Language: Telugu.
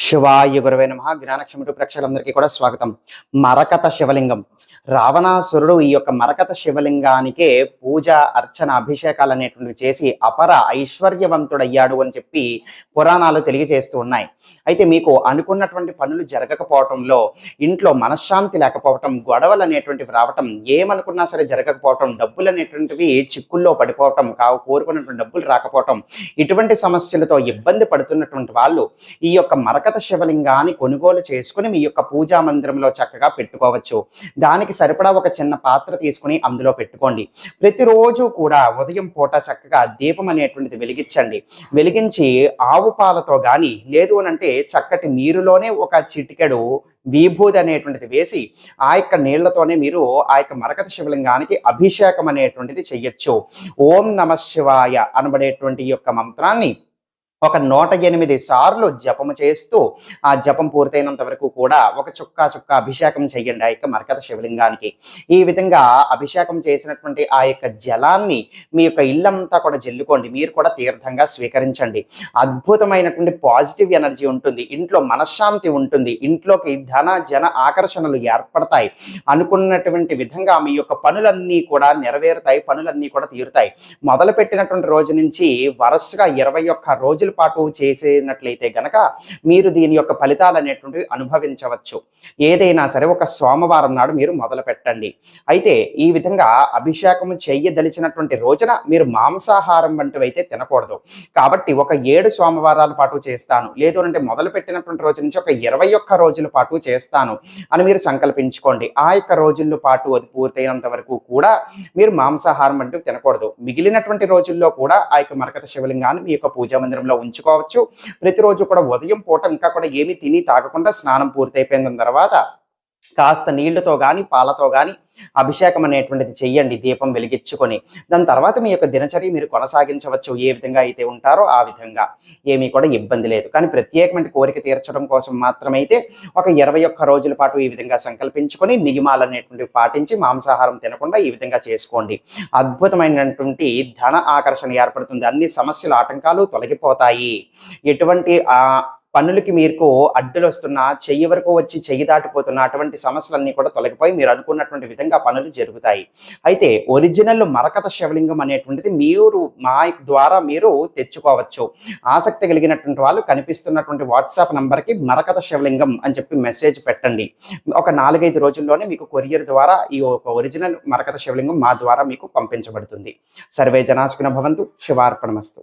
శివాయ గురవే నమః. జ్ఞానక్షముడు ప్రేక్షకులందరికీ కూడా స్వాగతం. మరకత శివలింగం. రావణాసురుడు ఈ యొక్క మరకత శివలింగానికే పూజ, అర్చన, అభిషేకాలు అనేటువంటివి చేసి అపర ఐశ్వర్యవంతుడయ్యాడు అని చెప్పి పురాణాలు తెలియజేస్తూ ఉన్నాయి. అయితే మీకు అనుకున్నటువంటి పనులు జరగకపోవటంలో, ఇంట్లో మనశ్శాంతి లేకపోవటం, గొడవలు అనేటువంటివి రావటం, ఏమనుకున్నా సరే జరగకపోవటం, డబ్బులు అనేటువంటివి చిక్కుల్లో పడిపోవటం, కోరుకున్నటువంటి డబ్బులు రాకపోవటం, ఇటువంటి సమస్యలతో ఇబ్బంది పడుతున్నటువంటి వాళ్ళు ఈ యొక్క మరకత శివలింగాన్ని కొనుగోలు చేసుకుని మీ యొక్క పూజా మందిరంలో చక్కగా పెట్టుకోవచ్చు. దానికి సరిపడా ఒక చిన్న పాత్ర తీసుకుని అందులో పెట్టుకోండి. ప్రతిరోజు కూడా ఉదయం పూట చక్కగా దీపం అనేటువంటిది వెలిగించండి. వెలిగించి ఆవు పాలతో కానీ, లేదు అనంటే చక్కటి నీరులోనే ఒక చిటికెడు విభూది అనేటువంటిది వేసి ఆ యొక్క నీళ్లతోనే మీరు ఆ యొక్క మరకత శివలింగానికి అభిషేకం అనేటువంటిది చెయ్యొచ్చు. ఓం నమః శివాయ అనబడేటువంటి యొక్క మంత్రాన్ని ఒక 108 సార్లు జపము చేస్తూ ఆ జపం పూర్తయినంత వరకు కూడా ఒక చుక్క అభిషేకం చేయండి ఆ యొక్క మరకత శివలింగానికి. ఈ విధంగా అభిషేకం చేసినటువంటి ఆ యొక్క జలాన్ని మీ యొక్క ఇల్లంతా కూడా జల్లుకోండి. మీరు కూడా తీర్థంగా స్వీకరించండి. అద్భుతమైనటువంటి పాజిటివ్ ఎనర్జీ ఉంటుంది, ఇంట్లో మనశ్శాంతి ఉంటుంది, ఇంట్లోకి ధన జన ఆకర్షణలు ఏర్పడతాయి. అనుకున్నటువంటి విధంగా మీ యొక్క పనులన్నీ కూడా నెరవేరుతాయి, పనులన్నీ కూడా తీరుతాయి. మొదలు పెట్టినటువంటి రోజు నుంచి వరుసగా 21 రోజుల పాటు చేసినట్లయితే గనక మీరు దీని యొక్క ఫలితాలు అనేటువంటివి అనుభవించవచ్చు. ఏదైనా సరే ఒక సోమవారం నాడు మీరు మొదలు పెట్టండి. అయితే ఈ విధంగా అభిషేకం చేయదలిచినటువంటి రోజున మీరు మాంసాహారం వంటివి అయితే తినకూడదు. కాబట్టి ఒక 7 సోమవారాల పాటు చేస్తాను, లేదు అంటే మొదలు పెట్టినటువంటి రోజు నుంచి ఒక 21 రోజుల పాటు చేస్తాను అని మీరు సంకల్పించుకోండి. ఆ యొక్క రోజుల పాటు అది పూర్తయినంత వరకు కూడా మీరు మాంసాహారం వంటివి తినకూడదు. మిగిలినటువంటి రోజుల్లో కూడా ఆ యొక్క మరకత శివలింగాన్ని మీ యొక్క పూజా మందిరంలో ఉంచుకోవచ్చు. ప్రతిరోజు కూడా ఉదయం పూట ఇంకా కూడా ఏమీ తిని తాగకుండా స్నానం పూర్తయిపోయిన తర్వాత కాస్త నీళ్లతో కానీ పాలతో కానీ అభిషేకం అనేటువంటిది చెయ్యండి దీపం వెలిగించుకొని. దాని తర్వాత మీ యొక్క దినచర్య మీరు కొనసాగించవచ్చు. ఏ విధంగా అయితే ఉంటారో ఆ విధంగా ఏమీ కూడా ఇబ్బంది లేదు. కానీ ప్రత్యేకమైన కోరిక తీర్చడం కోసం మాత్రమైతే ఒక 21 రోజుల పాటు ఈ విధంగా సంకల్పించుకొని నియమాలు అనేటువంటివి పాటించి మాంసాహారం తినకుండా ఈ విధంగా చేసుకోండి. అద్భుతమైనటువంటి ధన ఆకర్షణ ఏర్పడుతుంది. అన్ని సమస్యలు, ఆటంకాలు తొలగిపోతాయి. ఎటువంటి పనులకి మీకు అడ్డులు వస్తున్నా, చెయ్యి వరకు వచ్చి చెయ్యి దాటిపోతున్న అటువంటి సమస్యలన్నీ కూడా తొలగిపోయి మీరు అనుకున్నటువంటి విధంగా పనులు జరుగుతాయి. అయితే ఒరిజినల్ మరకత శివలింగం అనేటువంటిది మీరు మా ద్వారా మీరు తెచ్చుకోవచ్చు. ఆసక్తి కలిగినటువంటి వాళ్ళు కనిపిస్తున్నటువంటి వాట్సాప్ నంబర్కి మరకత శివలింగం అని చెప్పి మెసేజ్ పెట్టండి. ఒక 4-5 రోజుల్లోనే మీకు కొరియర్ ద్వారా ఈ ఒరిజినల్ మరకత శివలింగం మా ద్వారా మీకు పంపించబడుతుంది. సర్వే జనా సుఖినో భవంతు. శివార్పణమస్తు.